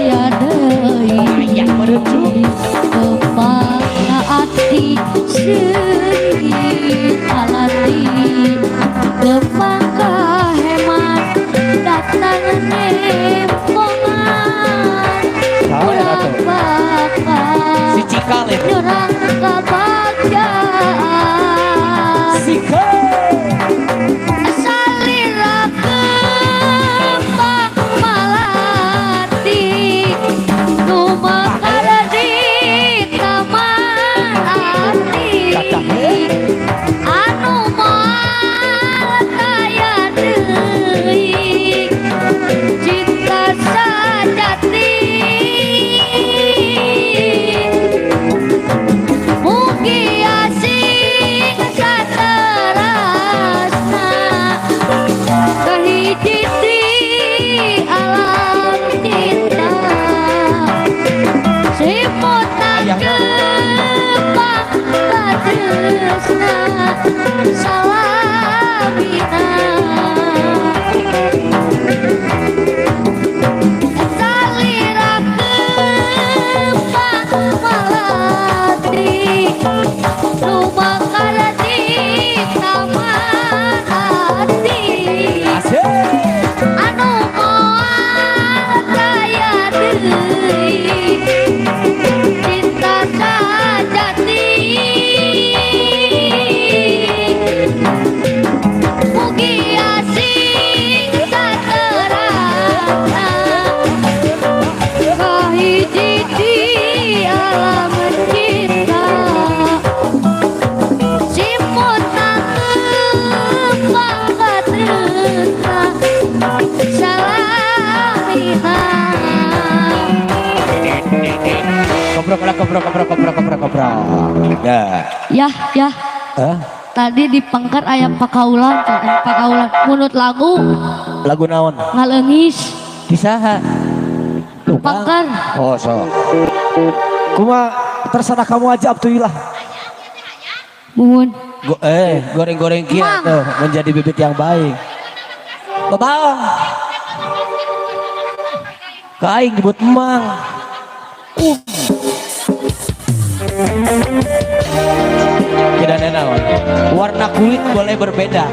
aya deui ati seuri alati kemangka hemat datang nempongan ulah bakal si Cikale nyerang kebahagiaan Sika salira kembang malati nu makara di taman hati anu moal kaya deui cinta sajati mugi asing saterasna kahiji di alam cinta simutna kembang katresna salamina salira kembang malati nu makara di taman hati anu moal kaya deui cinta sajati mugi asing saterasna kahiji di alam cinta simutna kembang katresna salamina ya tadi di pangkar ayam pakaulan munut lagu naon ngaleungis disaha pangkar oh so kuma terserah kamu aja Abdullah mun goreng-goreng kia Mang. tuh menjadi bibit yang baik babang kaing nyebut emang tidak ada naon warna kulit boleh berbeda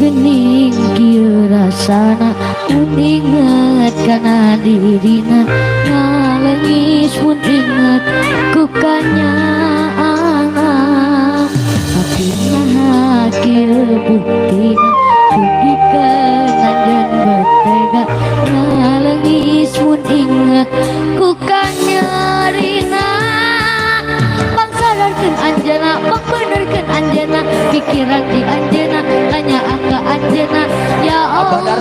gening kieu rasana mun inget kana dirina ngaleungis mun inget ku kanyaang tapi nah kieu buktina bukikeun anjeun betega ngaleungis mun inget ku kanyarina bang sadarkeun anjeunna bang benerkeun anjeunna pikiran di anjeunna tanya angka anjeunna ya Allah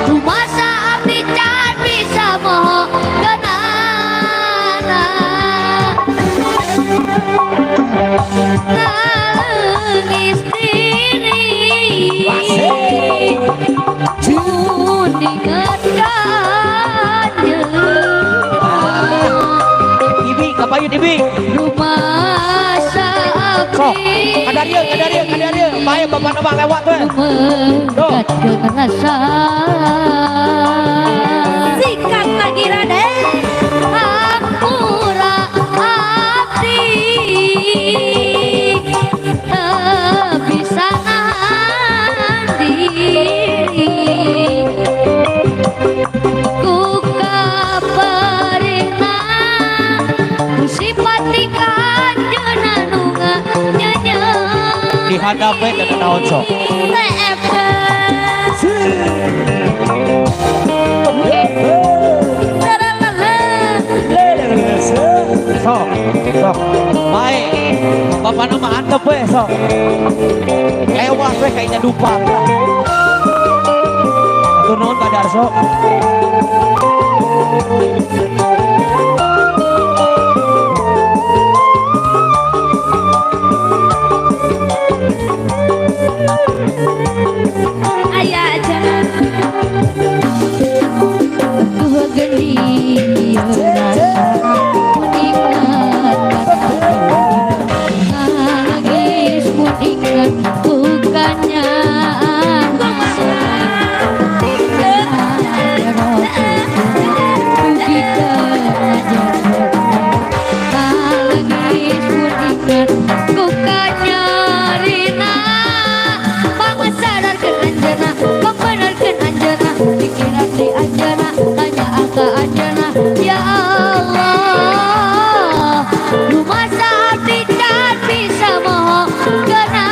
rumasa abdi can bisa moho ganana nangis diri mun inget kanjeun Ibi kapayu Ibi rumah sok abdi kadarieu bae bapak nama lewat tuh mengatkan rasa sikat lagi Raden Akura abdi tak bisa nahan diri ku kabarina ku simpati kanjeunna nu nyanyi dihadap we kana naon sok sok baik bapak nama antep we sok ewas we kayaknya dupa atur nuhun Pak Darso banget ku kanyarina Mama sadarkan anjana Bang benarkan anjana Pikiran di anjana Tanya angka anjana Ya Allah Lu masa abdi dan bisa mohon kenana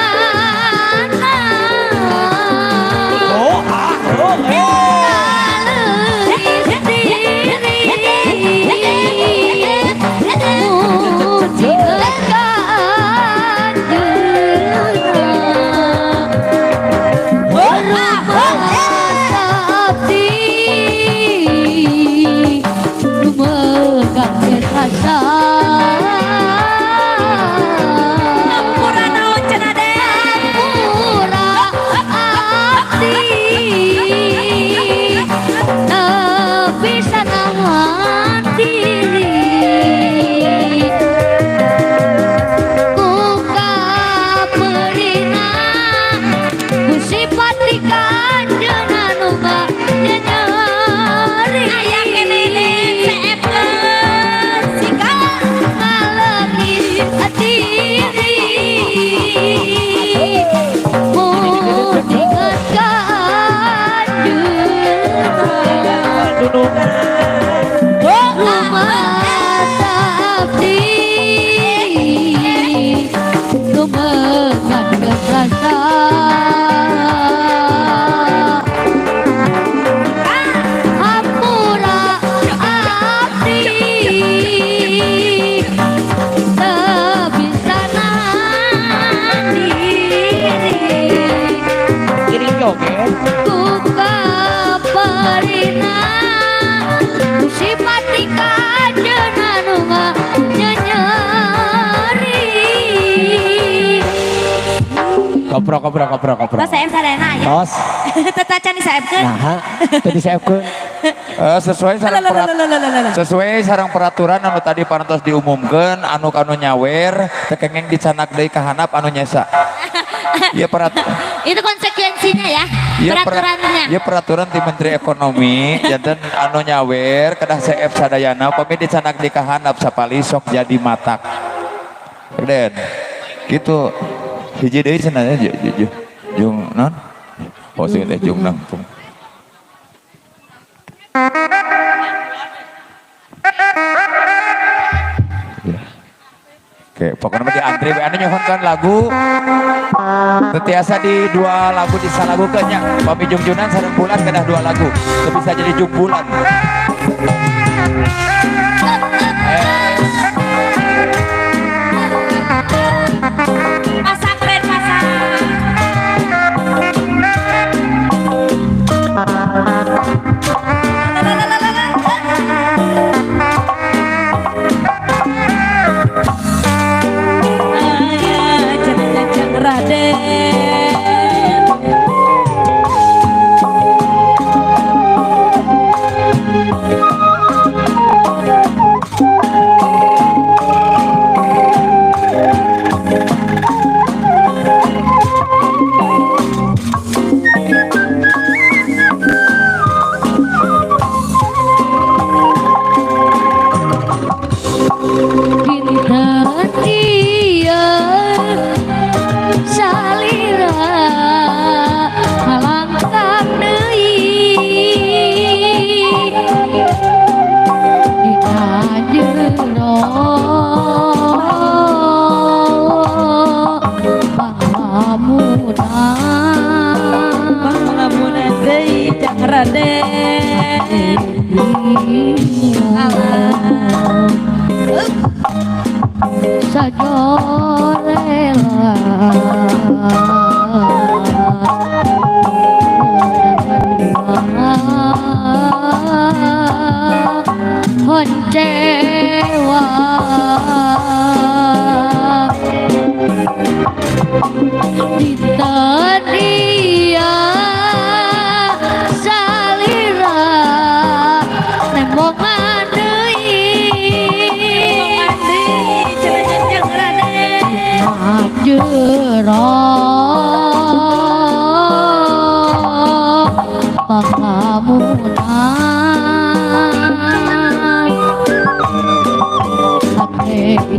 Kopro. Mas saya sadana ya. Tos. Tetacan di saepkeun. Nah, tadi saepkeun. Sesuai sarang peraturan anu tadi parantos diumumkan anu nyawer tekengeng dicanak deui ka handap anu nyesa. Ieu peraturan. Itu konsekuensinya ya. Peraturannya. Ieu peraturan ti Menteri Ekonomi janten anu nyawer kedah CF sadayana upami dicanak di ka handap sapali sok jadi matak. Den. Gitu. Hiji deui cenah jung non. Oh sing teh jung nangtung. Oke, pokoknya di antri anu nyohonkan lagu tetiasa di 2 lagu disalagukeun nya. Pami jungjunan sareng bulan kedah 2 lagu. Teu bisa jadi jung bulan. Masak keren masak.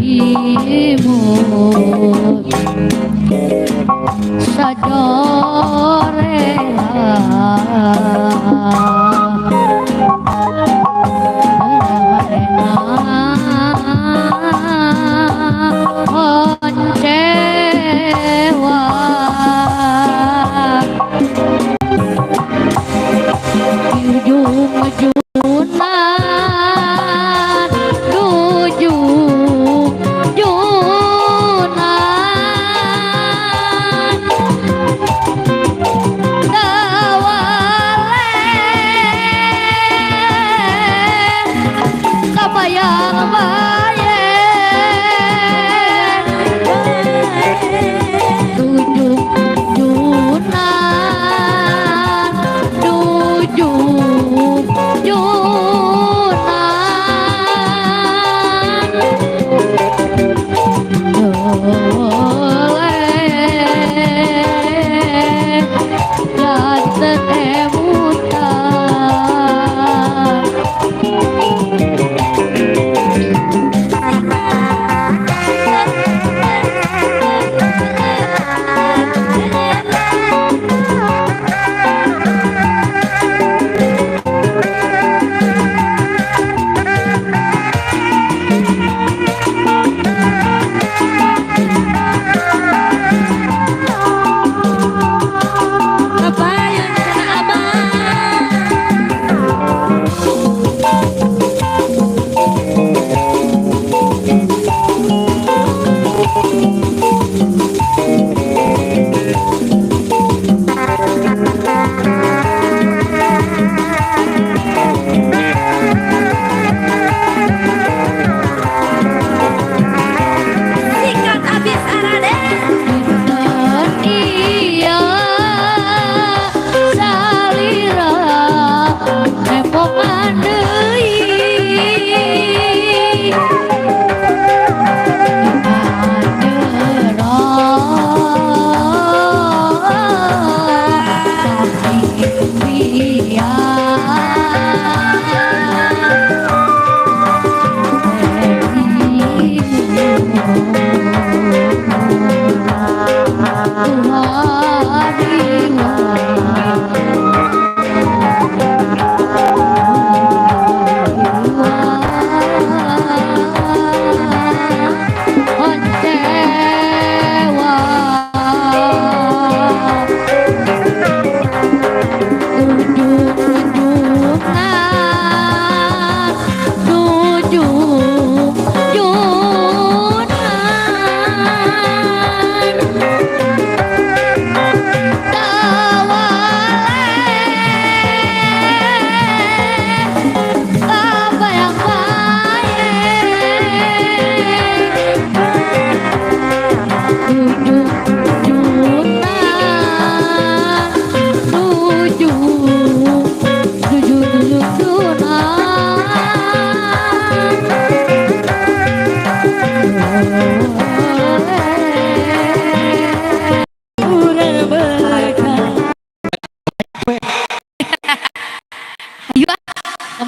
Ibu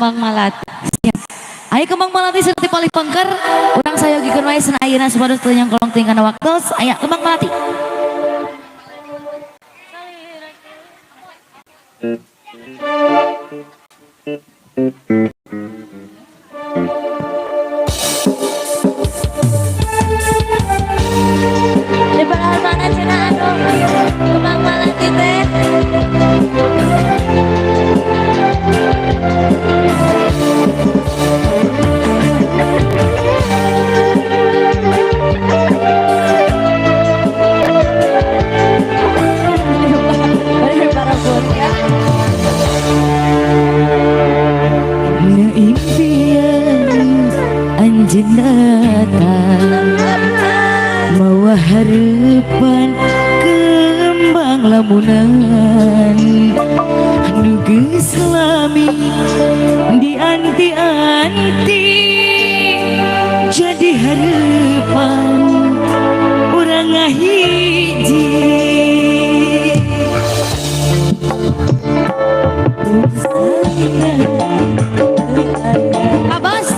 Kembang Malati. Siap. Ayo Kembang Malati seperti pali pengker. Urang saya gikeun wae sana ayeuna supados teu yang kolong ting kana waktos. Aya Kembang Malati. Di belahan mana cenah anu Kembang Malati teh. Dina impian anjeun datang mawa harapan kembang lamunan nu geus lami dianti-anti jadi harapan urang ngahiji. Abas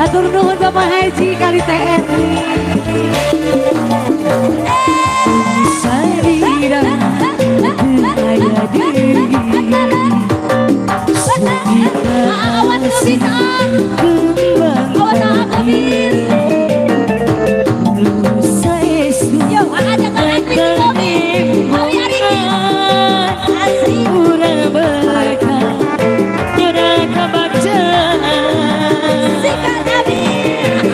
Hatur nuhun Bapak Haji kali TNI. Sarira ayah diri. Awan kebisan. Awan habis. Yo, ada kan mobil. Awi hari ini. Asik. Pura berkah, pura kebacan. Sikat habis.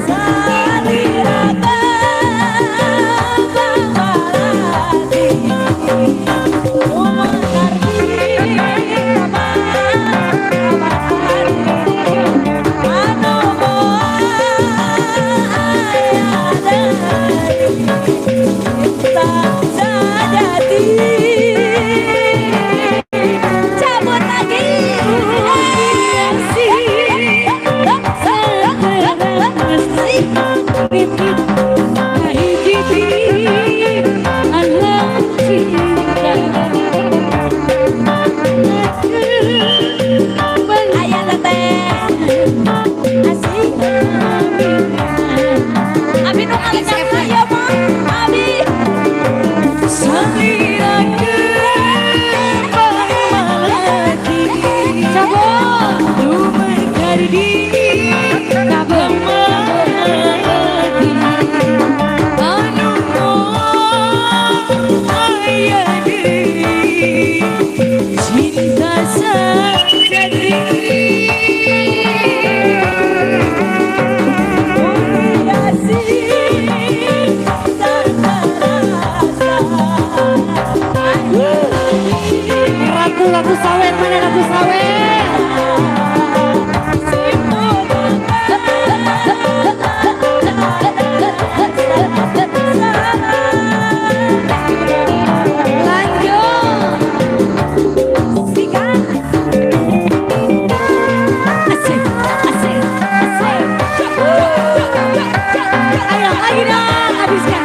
Salira baladi. Umar cabut lagi. Ayah teteh asik. Abi nu ngalekan saya mah. Abi Salira kemalati. cabut. Lumai kardi kemalati. Anu ayah diri. Cinta sejati. Lagu sawit mana lagu sawit? Lanjut. Sikat. Asik, asik, asik. Ayo lagi dong, habiskan,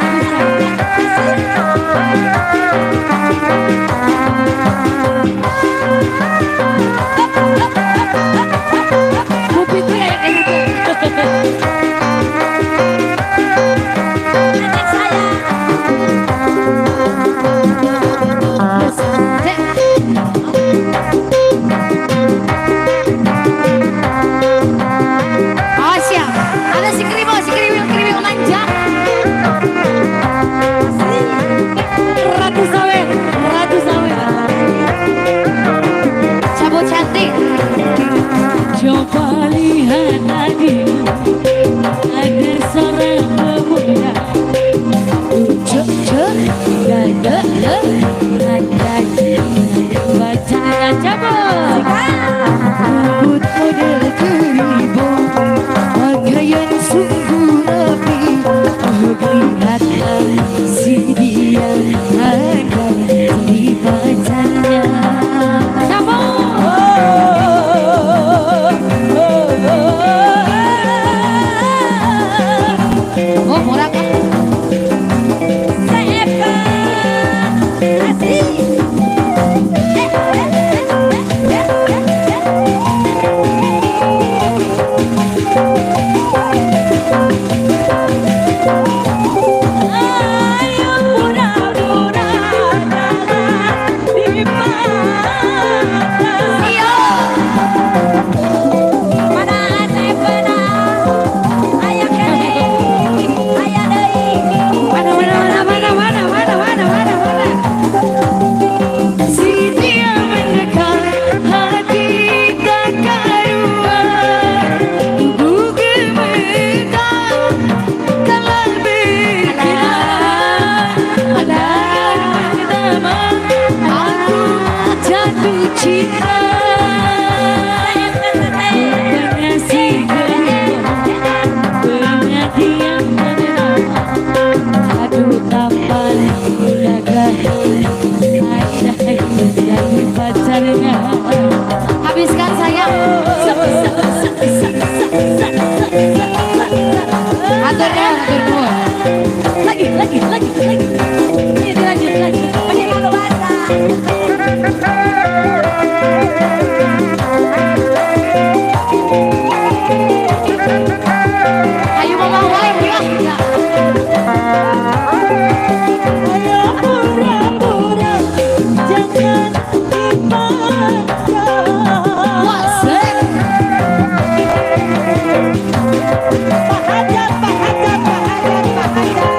Coba lihat tadi ada seorang pemuda. Cek cek dada ada bacanya cabut. Rambut model keribu, pakaian sungguh rapi. Lihatlah si dia ada di pacarnya. Oh, murah kan? Habiskan sayang. Atur ya, atur. Lagi. lagi. Ini dilanjut lagi. Masih kalau basah. Ayo mama wae ya. Ayo pura-pura jangan dipandang. Wasek. Bahajat, bahajat, bahajat, bahajat.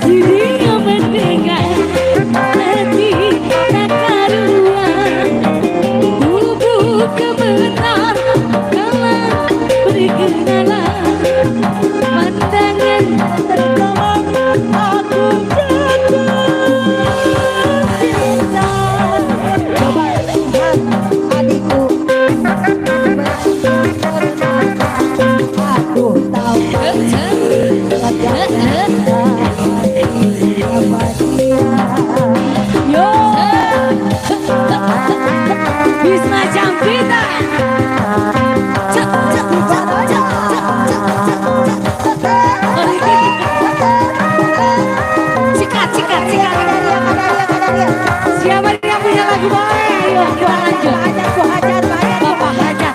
Dirinya mendengar hati tak karuan. Bubuk kebenar kalah berkenalan. Pandangan terkawang aku jatuh cinta. Coba lihat adikku, aku tahu yo Bisma Jampita. Sikat. Siapa yang punya lagu baik? Ayo kita lanjut. Bapak Hajat.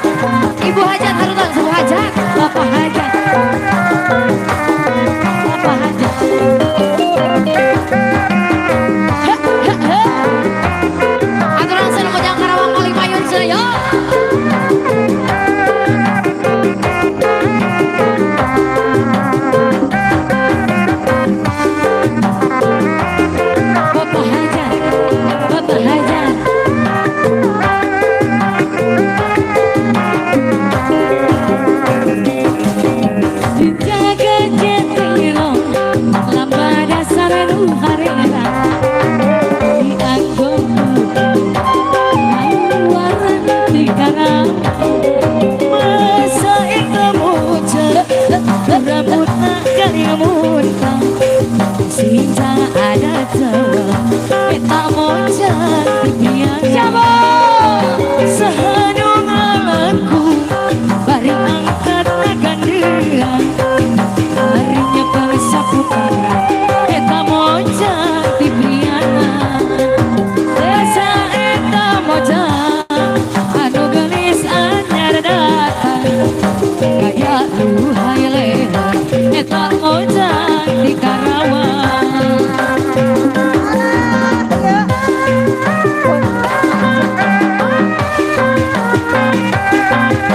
Ibu Hajat harutan Ibu Hajat. Bapak Hajat. Bapak Hajat. Aturan sana Mojang Karawang Kali Payun saya. Bapak Hajat. Bapak Hajat. Dijaga jentiro lamba dasar nu harena di anggoku aluaran di karang masa itu muncul rambut nakal yang muntah sinta ada tawa kita muncul di biang jabo sehanung alanku bari angkat gandengan harinya bersapu tangan kita mojang di prianan desa eta mojang anu gelis anyar datang kayak luhai leha eta mojang di Karawang.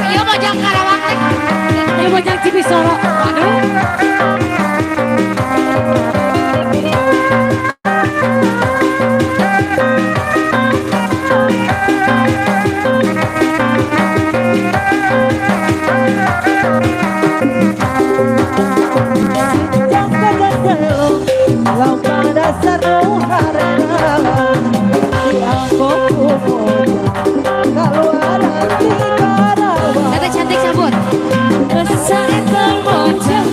Iya mojang Karawang. Iya mojang Cibisoro. Aduh. Tete cantik sabut. Besar itu mojang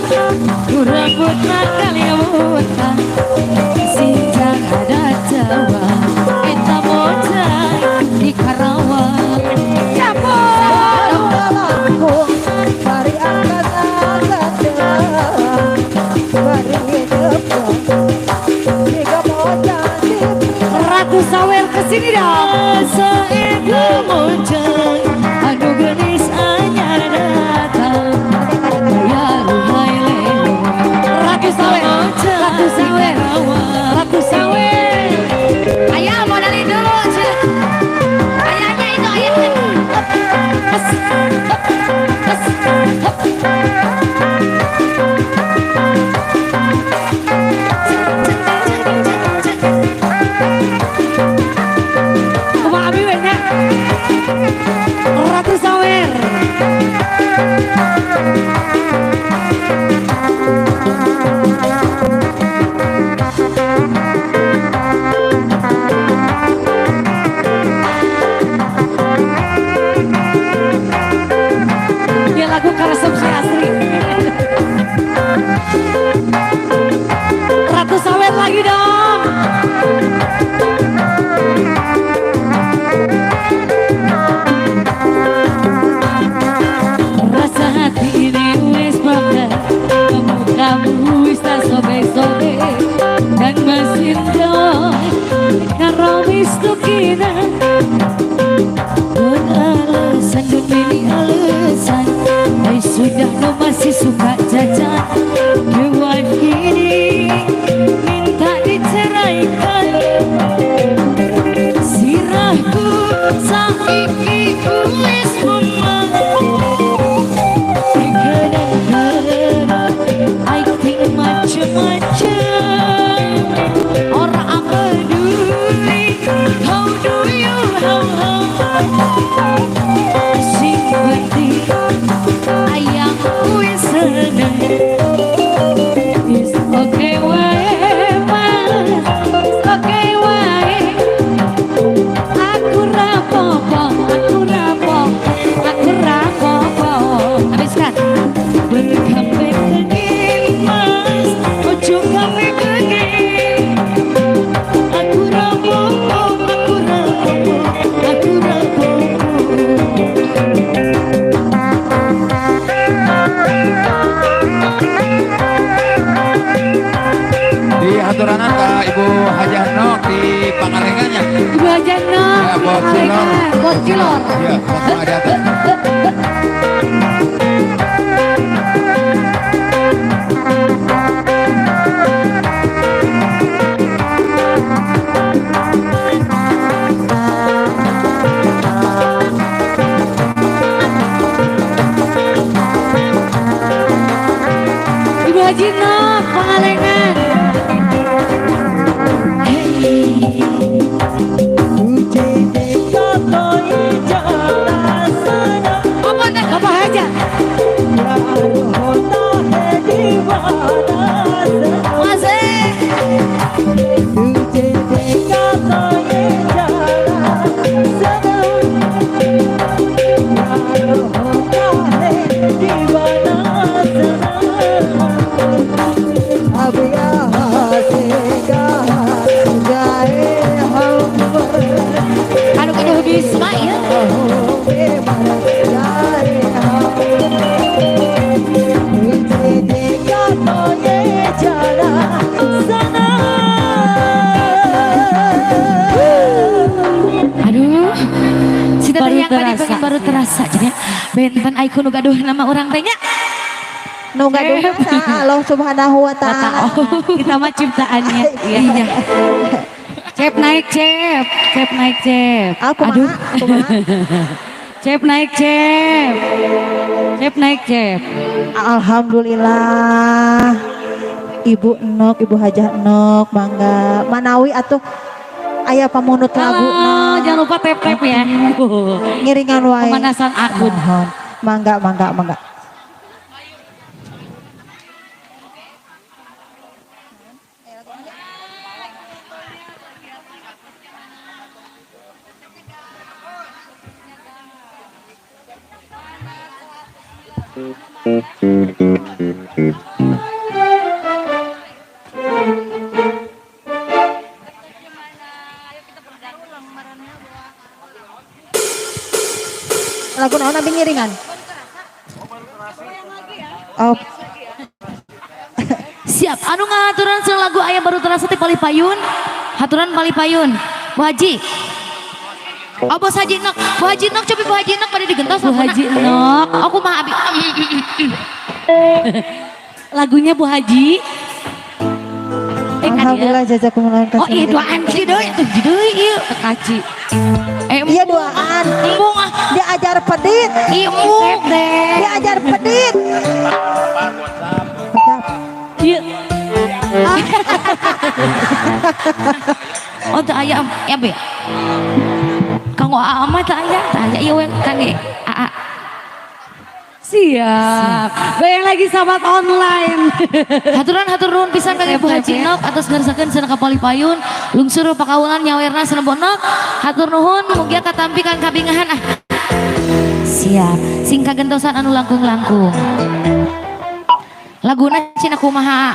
masih suka jajan dua ini minta diceraikan sirahku saiki wis munang kadang-kadang I think macam-macam orang peduli how do you how sing penting ayang wis seneng is okay wae mas okay wae aku rapopo habiskan berkafe kenging mas ojo kafe kenging aku rapopo Di haturanan ke Ibu Hajah Nok di Pangalengannya. Ibu Hajah Nok Ya, Bos Cilor. Bos Cilor Ya, langsung ada atas. Ibu Haji Nok Pangalengan. Apa nih? Apa aja? Masih. Anu kudu Bisma ya. Aduh, si teteh yang tadi pengen baru terasa jadi benten ai kudu gaduh nama orang teh nya. Nu gaduh sa Allah Subhanahu wa taala. Kita mah ciptaannya. Iya. Cep naik cep, cep naik cep. Aduh, Cep naik cep, cep naik cep. alhamdulillah. Ibu Nok, Ibu Hajah Nok, mangga manawi atuh aya pamunut lagu. Halo, jangan lupa tap tap ya. Ngiringan wae. Pemanasan akun. Mohon. Mangga. Lagu naon abi ngiringan? Oh, Siap, anu ngaturan sang lagu ayam baru terasa ti Palipayun. Haturan Palipayun. Bu Haji. Oh Bos Haji Nok, Bu Haji Nok coba Bu Haji Nok pada digentos Bu Haji Nok. Aku mah abi. Lagunya Bu Haji. alhamdulillah jazakumullah khairan. Oh iya doaan si deui tuh deui ieu kaci. Iya doaan. Embung ah. Diajar pedit. Embung deh. Diajar pedit. Ieu. Oh teu aya ya be. Kanggo Aa mah teu aya ieu we kangge Aa. Siap. Bayang lagi sahabat online. Hatur nuhun pisan ka Ibu Haji Nok atas ngarsakeun cenah ka Palipayun, lungsur pakawulan nyawerna cenah Bonok. Hatur nuhun mugia katampi kang kabingahan ah. Siap. Sing kagentosan anu langkung-langkung. Laguna cenah kumaha?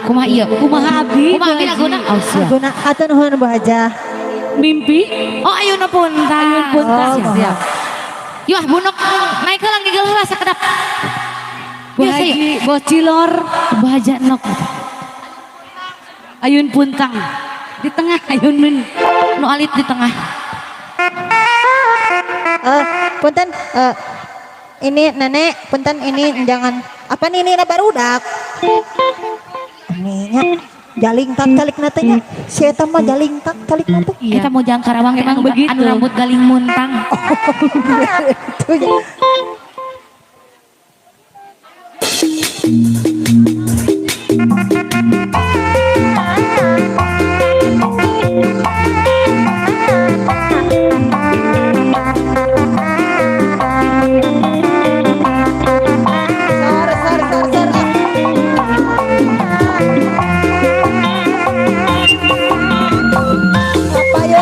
Kumaha ieu? Kumaha abi? Kumaha abi laguna? Oh siap. Guna hatur nuhun Bu Hajah. Mimpi? Oh ayeuna punta. Ayun punta. Oh, Siap. Yuk Bunok naik ke langit gelah sakedap. Bu Haji, Bos Cilor, Bu Hajah Nok. Ayun puntang. Di tengah ayun min. Nu alit di tengah. Punten Ini nenek, punten ini jangan apa nih ini barudak. Ininya jaling tak kalik natanya. Si eta mah jaling tak kalik nate. Kita mau jang Karawang Emang anu- begitu. anu rambut galing muntang. Itu ya.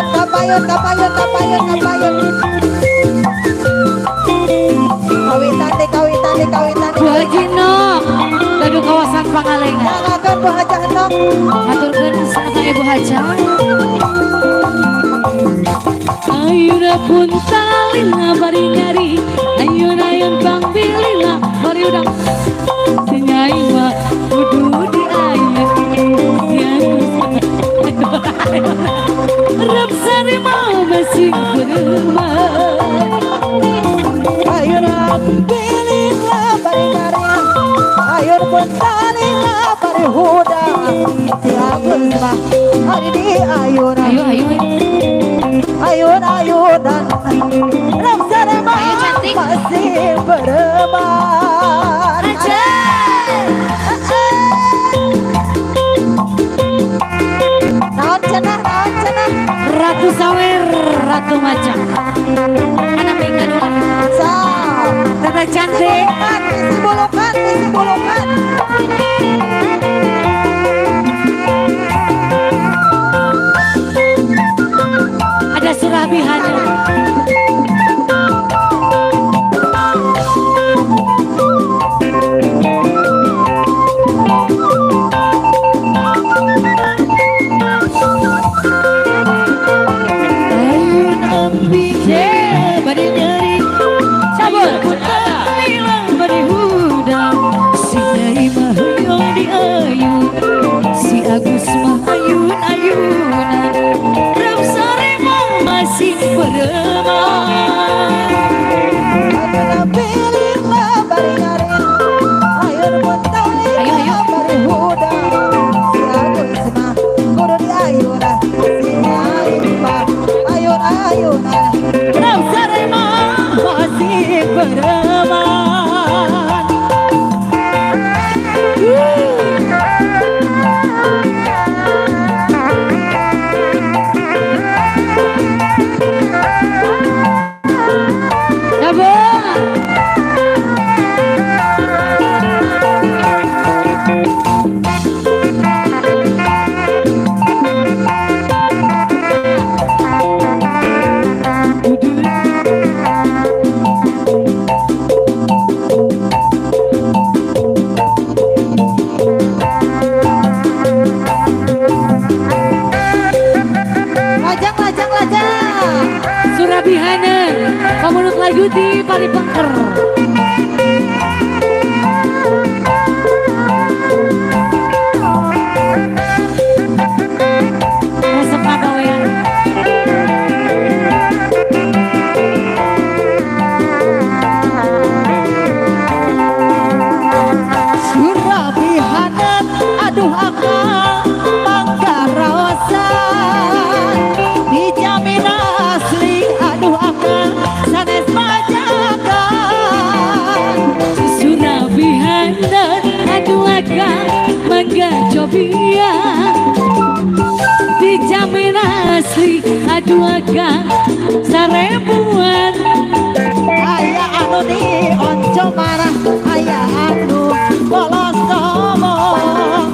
Kapayun. Kawitan. Bu Haji Nok gaduh kawasan Pangalengan. Jangan Bu Hajah Nok. Haturkeun sareng Ibu Haja. Ayeuna pun talina bari nyari, ayeuna yang bang bilila bari udang. Senyai mah kudu di ayeuna. Rep sari mah masih beremah. Ayeuna pilihlah bari karya. Ayun pun talina bari huda. Si Agus mah hari di ayunan. Ayo. Ayun-ayunan Ramsar emang Ayo, cantik. masih beremar Aja. Naon cenah Ratu Sawer, Ratu Macan. Anak mingga dulu. Sal Tata cantik. Misi bulukan Ada Surabihannya. Ayun ambing bari nyeri, cabul hilang bari hudang. Si Nyai mah hoyong di ayun, si Agus mah ayun-ayunan. Ramsari mah masih beremah. Ayun pilihlah bari ngarin Ayun pun talina bari huda Si Agus mah kudu di ayunan Si Nyai mah ayun-ayunan Ramsari mah masih beremah. Ya Bu. Lajang Surabihana, pamunut lagu di Palipengker. Resep pagawean. Surabihana aduh akal Manggarosan dijamin asli aduh akal sanes pajakan Surabihana, aduaka mangga cobian. Dijamin asli, aduaka sarebuan. aya anu di onco marah aya anu bolos ngomong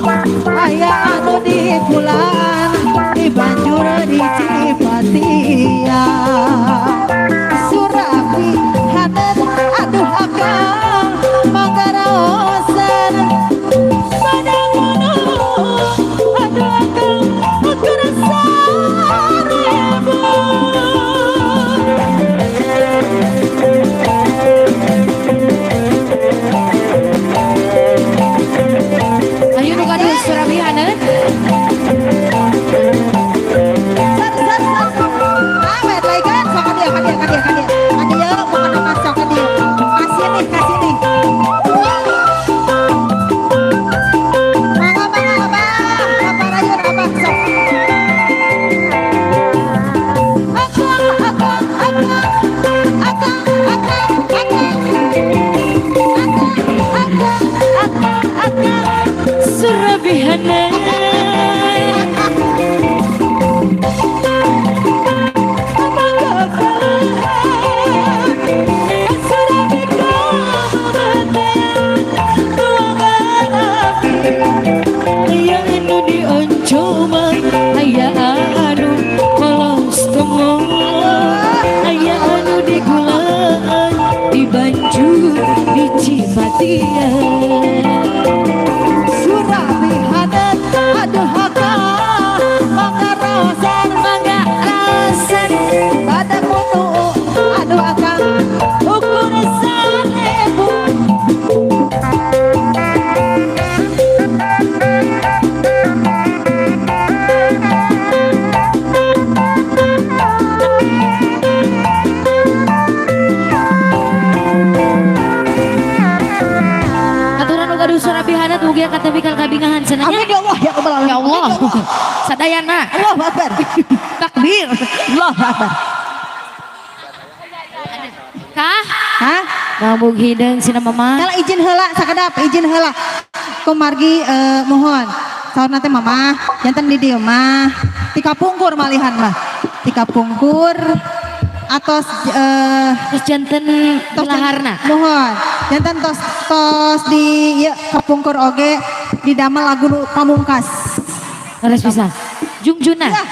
aya anu di pulaan di banjur di Cipatia Surabihana aduh akal Manggarosan padang gunung aduh akal Manggarosan Surabi hadat aduh haka mangga rosan pada kutu aduh akang ukur sanebu. Surabi hadat mugia kata bikal kabingahan senangnya. Amin ya Allah ya Rabbal alamin. Ya Allah. Sadayana. Allahu Akbar. Takbir. Allahu Akbar. Kah? Hah? Ngabung hidung sina mama. Kalau izin heula sakadap izin heula. Kumargi mohon. Saur nanti mama jantan di dieu mah tika pungkur malihan mah. Tika pungkur atos Terus janten laharna. Mohon jantan tos di ya kapungkur oge di damel lagu nu pamungkas. Harus bisa. Jungjuna. Ya,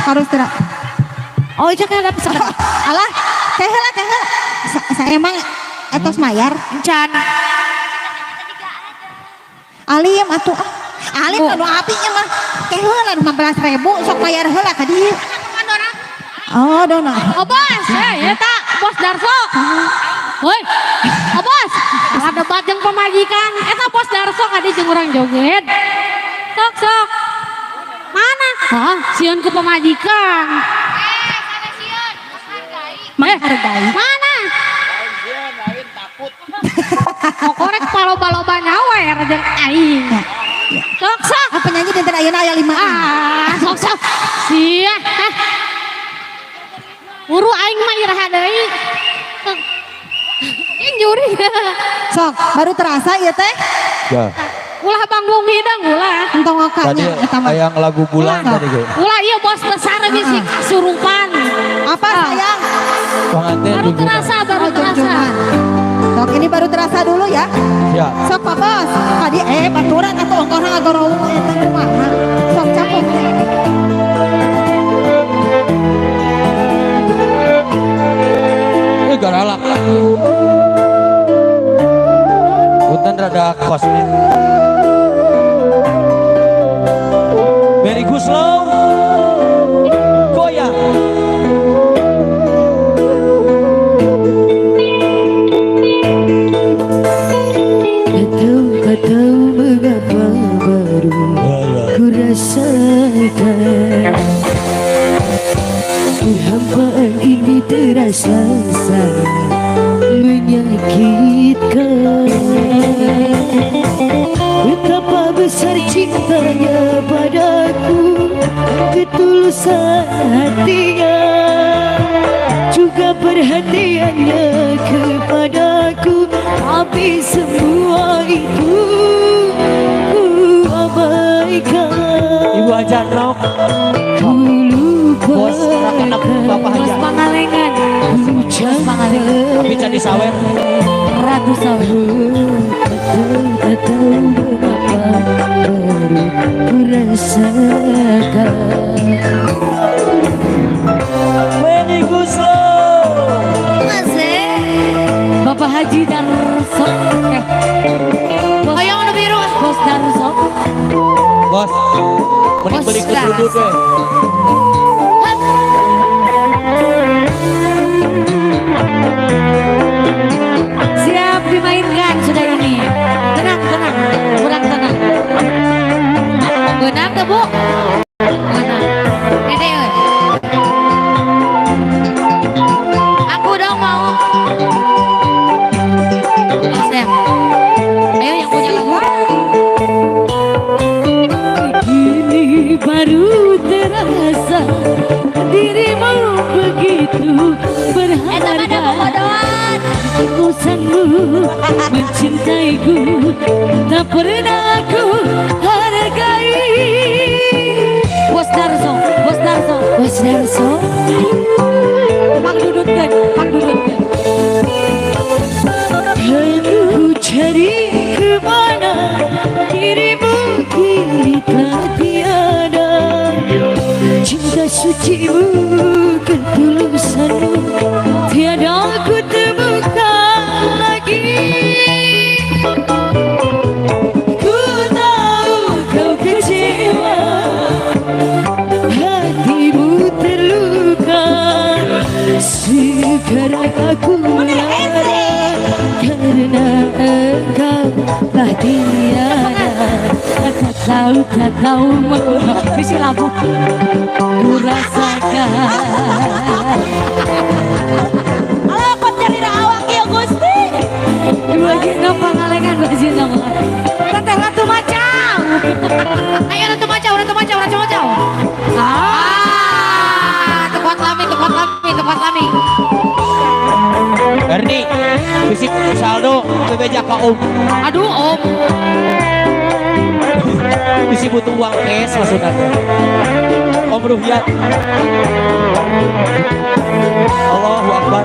harus tidak. Oh, itu kan ada pesan. Alah, teh heula. Saya emang etos mayar. Encan. Alim atuh Alim anu apinya mah teh heula 15.000 sok mayar heula ka dieu. Oh, dona. Oh bos, ya tak bos Darso. Woi, oh bos, ada debat yang pemajikan. Eta bos Darso kadi jeung urang joget. Sok. Mana? Hah, sieun ke pemajikan. Menghargai. Mana? Oh, korek palo-paloba nyawer jeung aing. Sok. Apa nyanyi dinten ayeuna aya 5. Sok. Sia. Uru aing mah iraha deui. Nyuri. Sok, baru terasa ieu teh. Ya. Ulah banggung hidang ulah. Entong Tadi ngakanya eta mah. yang lagu bulan tadi ge. Ulah ieu bos besar bisik surupan. Apa sayang? Pengantin Baru terasa, baru Oh, terasa. junjungan. Sok ini baru terasa dulu ya. Ya. Sok Pak Bos. Tadi baturan atau ongkona ngagorowu eta kumaha. Sok capek. Garalak. Punten rada kosnya. Very good slow. Goyang. Kau mengapa baru ku rasakan kehampaan ini terasa sangat menyakitkan. Betapa besar cintanya padaku, ketulusan hatinya, juga perhatiannya kepadaku. Tapi semua itu ku abaikan. Ibu Hajar Nok, Ku lupakan. bos rakenap Bapak Bos Hajar. Pangalengan. Bos Pangalengan. Bica di sawer. Ratu Sawer. Tak tahu mengapa baru ku rasakan. Very good slow. Bapak Haji Darso. Oh yang warna biru. Bos Darso. Bos, mending beli Bos kudu deh. Siap dimainkan sudah ini. Tenang. Kurang tenang. Benang ke bu? Benang. Dede oi. Aku dong mau. Asem. Ayo yang punya lagu. Kini baru terasa dirimu begitu berharga. Bosanmu mencintaiku, tak pernah ku hargai. Darso. Pak Dudut kan, Pak Dudut kan. Aku cari kemana dirimu kini tak tiada. Cinta sucimu, ketulusanmu tiada aku temukan lagi. Ku tahu kau kecewa, hatimu terluka. Sekarang aku marah karena engkau tak tiada. Tak tahu Bisi lagu. ku rasakan. Alah pot nyari awak ya Gusti. Dua gino pangalengan bazina mah. Teteh ratu macam. Ayo ratu macam. Tempat lami. Erni, bisi saldo bebeja ka Om. Aduh Om. Bisi butuh uang cash maksudnya. Om Ruhyat. Allahu Akbar.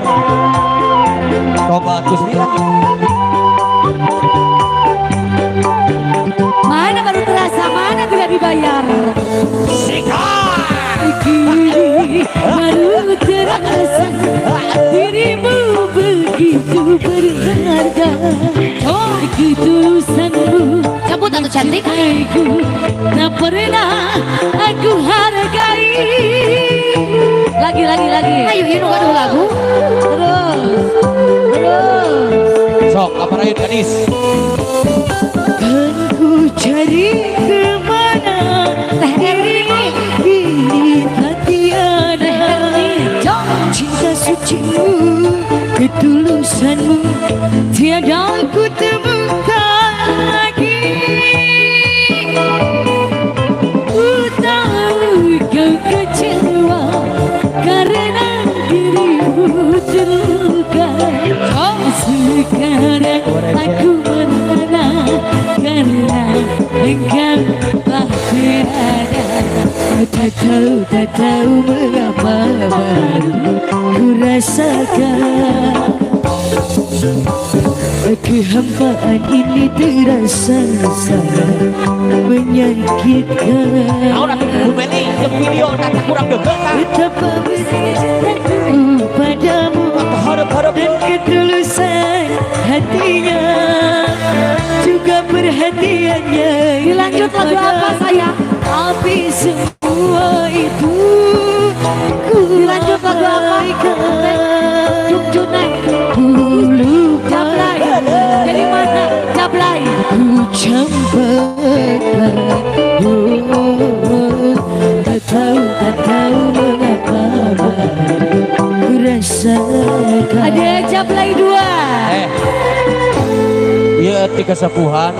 Tobat Gusti lagi. Mana baru terasa, mana tidak dibayar. Kini baru terasa dirimu begitu berharga. Ketulusanmu cabut atau cantik aku tak pernah aku hargai. Lagi. Ayo ini aduh lagu. Terus. Sok, apa rayut gadis? Kan ku cari kemana dirimu kini tak tiada. Cinta sucimu, ketulusanmu tiada ku temukan lagi. Ku tahu kau kecewa karena dirimu terluka. Sekarang aku marah karena engkau tak tiada. Tak tahu mengapa baru ku rasakan. Kehampaan ini terasa sangat menyakitkan. Bu Meli, yang video nanti kurang deket kan? Betapa besarku padamu dan ketulusan hatinya, juga perhatiannya. Dilanjut lagu apa sayang? Tapi semua itu ku Dilanjut lagu apa? Junjunai. Jablay. Dari mana? Jablay. Ku campakkan. Tak tahu mengapa ku rasakan. Ada Jablay 2. Iya tiga sepuhan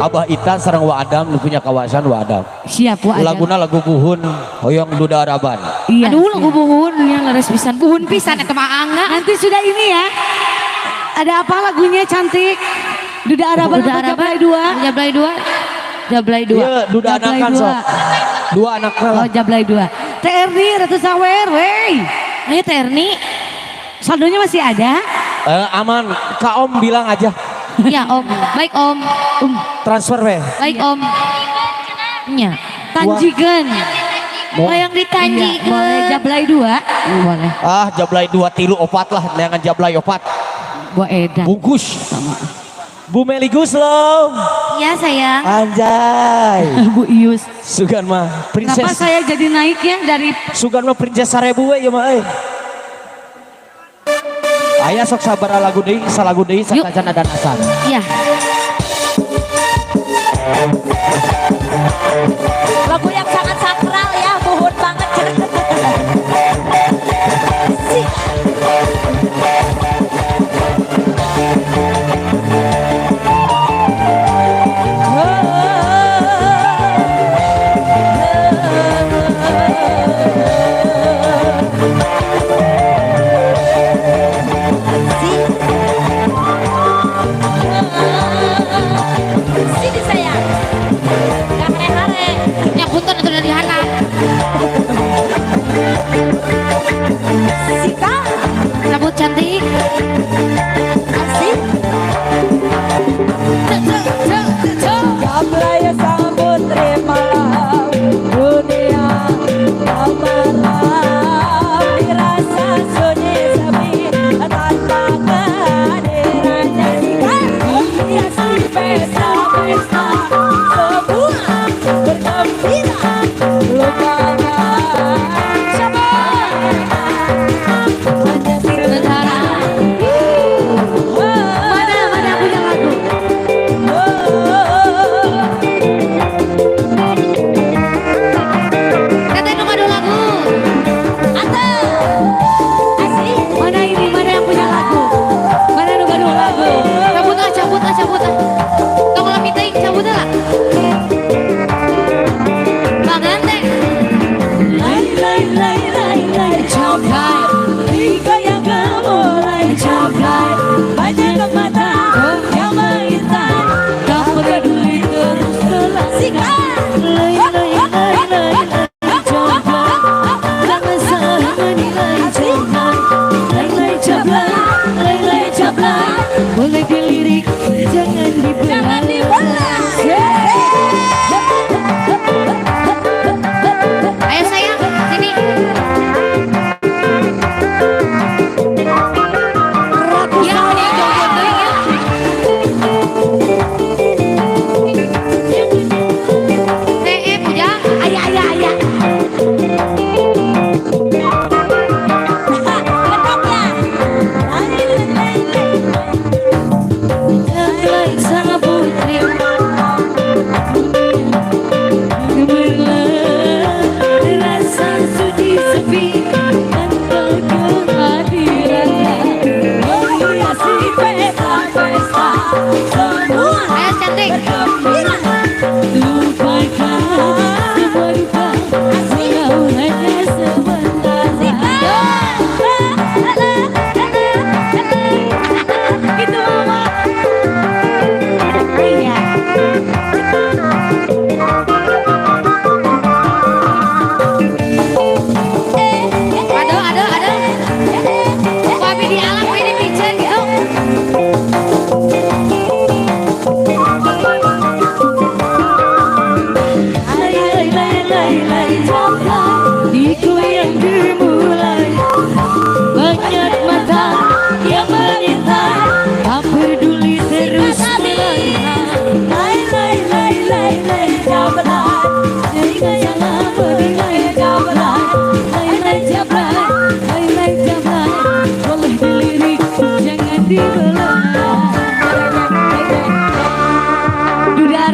Abah Ita sareng Wa Adam nu punya kawasan Wa Adam. Siap Wa Adam. Laguna lagu buhun hoyong duda araban. Iya. Aduh lagu buhun yang laras pisan. Buhun pisan eta mah angga. Nanti sudah ini ya. Ada apa lagunya cantik? Duda Araban atau Jablay 2? Jablay 2. Iya duda Jablay anakan 2. sok. Dua anaknya lah. Oh Jablay 2. TRI Ratu Sawer, wey. Ayo Terni. Saldonya masih ada? Aman, Kak Om bilang aja. Ya Om. Baik Om. Transfer weh. Baik Om. Nya. Tanjikan. Mau- Oh yang Iya, boleh ditanjikan. Jablay 2? Boleh. Ah jablay 2 tilu opat lah, dengan jablay opat. Buat edan. Bungkus. Bu Meli Guslow. Iya sayang. Anjay. Bu Ius. Sugan mah Kenapa princess. saya jadi naik ya dari Sugan mah princess 1000 we ya mah euy. Aya sok sabar lagu deui, salagu deui sakajan dan asan. Iya. lagu yang sangat sakral ya, buhun banget. Sini sayang.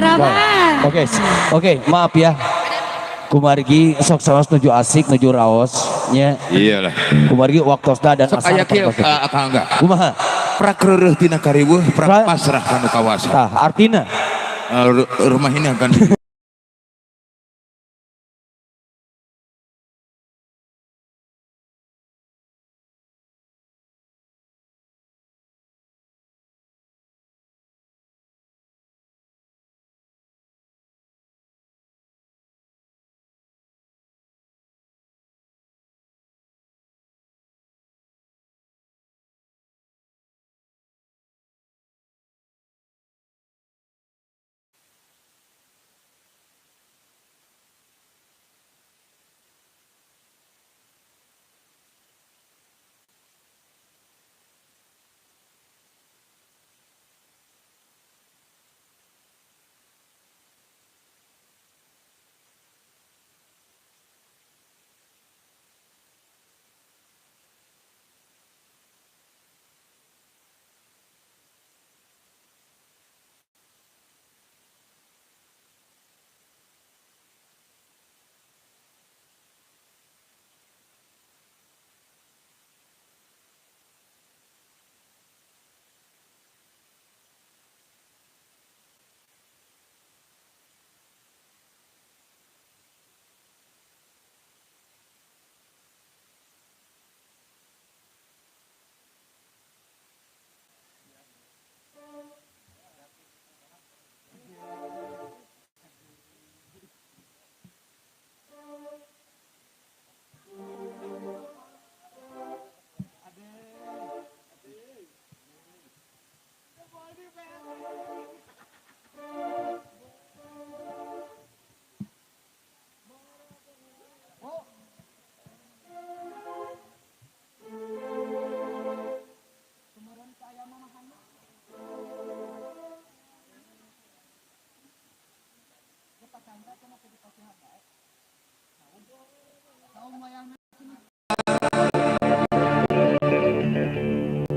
harapan. Oke, maaf ya. Kumargi sok saos nuju asik nuju raos nya. Iyalah. Kumargi waktosna dan Sok aya kieu akang enggak. Kumaha? Prak reureuh tina kariweuh, prak pasrah kana kawasan. Tah, artina Rumah ini akan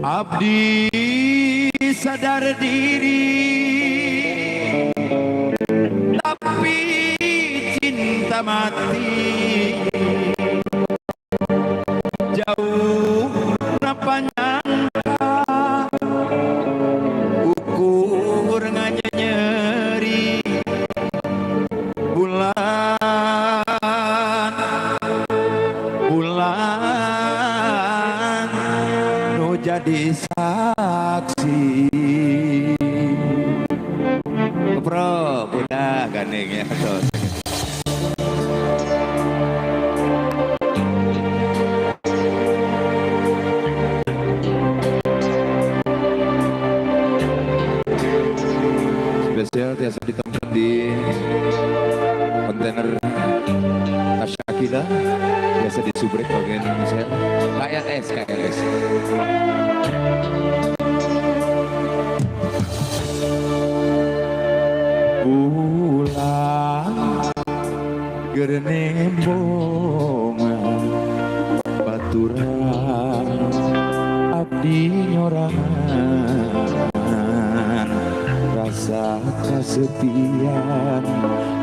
abdi sadar diri tapi cinta mati jauh napanya ukur nganyeri bulan nu jadi saksi bro udah gandengnya terus spesial biasa ditemukan di kontainer Ashakila biasa di subrek bagian Indonesia KLS pulang gernembongan baturan abdi nyorangan rasa kesepian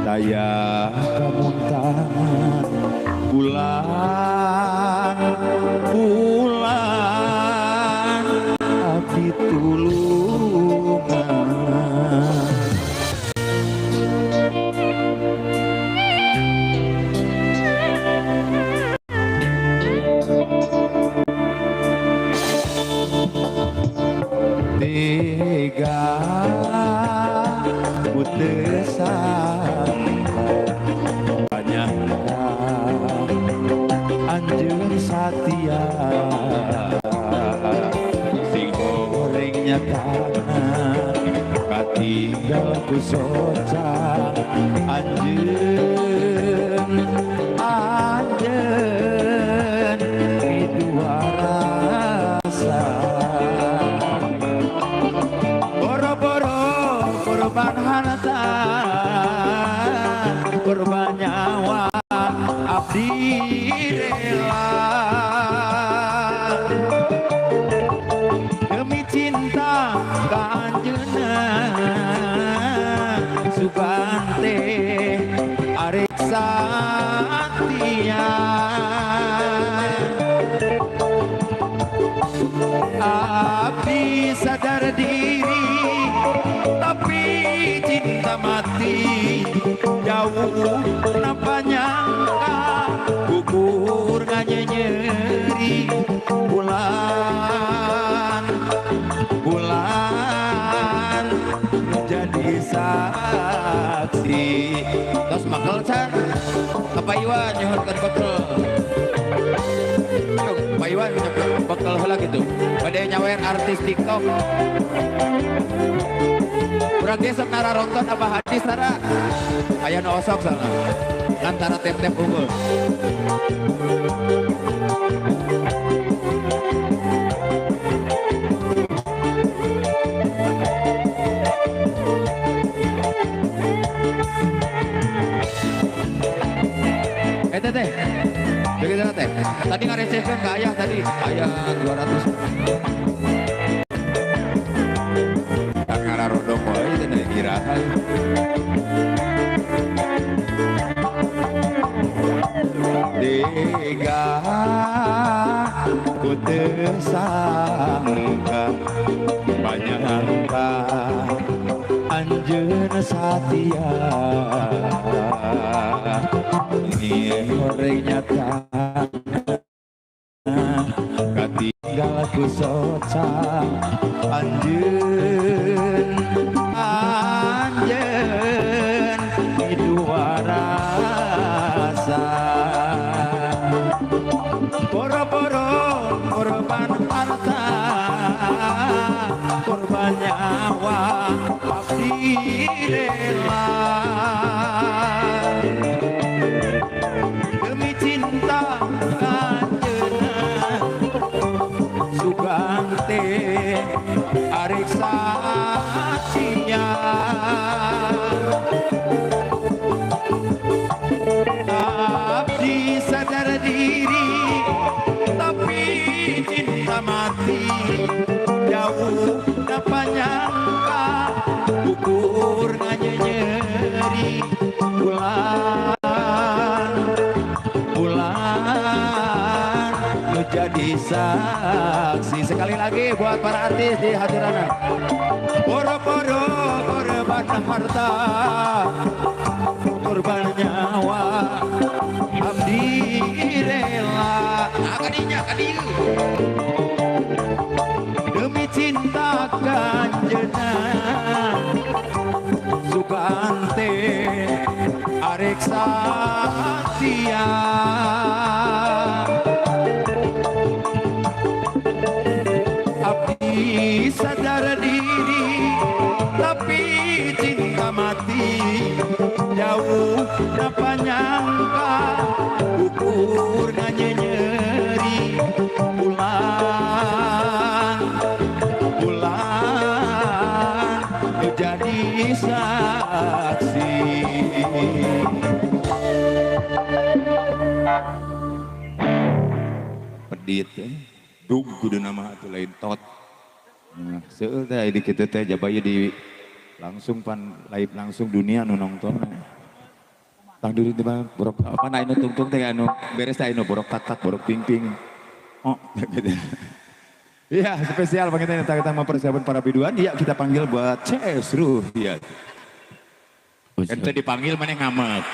daya kamuntangan pulang abdi tulungan tega putesan banyak anjur satia sing gorengnya tangan katinggal ku soca anjeun dua rasa boro-boro korban harta korban nyawa abdi rela demi cinta ka anjeunna Sugante arek satia abdi sadar diri tapi cinta mati jauh kenapa nyangka gugur nganyeri bulan jadi saksi tos makel can apa Iwan nyuhunkan bekel Pak Iwan bekel heula gitu pada nyawer artis TikTok urang ge sok nararonton apa hadis tara aya nu osok sana antara tep-tep unggul teh begitu teh tadi ngarecehkan ke ayah tadi ayah 200 tak ngararodong boy itu dari kirahan Dega ku tersangka banyak anjeun satia ini goreng nyata katinggal ku socang anjeun dua rasa boro-boro korban harta korban nyawa abdi rela demi cinta kanjena Sugante arek sacia abdi sadar diri tapi cinta mati jauh dapat nyangka gugur nganyeri bulan menjadi saksi sekali lagi buat para artis di hadiran boro-boro korban harta korban nyawa abdi rela kadinya demi cinta kanjena Sugante arek satia abdi sadar diri tapi cinta mati jauh kenapa nyangka ukur nganyeri bulan menjadi saksi pedit dug kudu nama atuh lain tot nah seueur teh di kitu teh jabaya di langsung pan live langsung dunia nu nonton tang diri teh borok apa na anu tungtung teh anu beres teh anu borok tak borok ping oh gitu. Iya spesial bang kita tentang mempersiapkan para biduan iya kita panggil buat CS Ruhyat ente dipanggil mana ngamak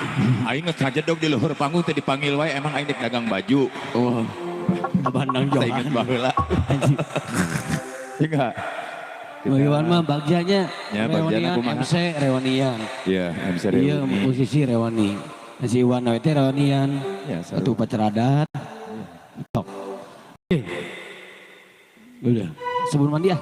aing geus hajedog di luhur panggung teh dipanggil wae emang aing dek dagang baju oh abandang johan inget baheula enggak bagaimana mah bagjanya ya bagjana kumaha MC Rewanian iya MC Rewani iya musisi Rewani si Iwan we teh Rewanian ya satu pacar adat tok udah sebelum mandi ya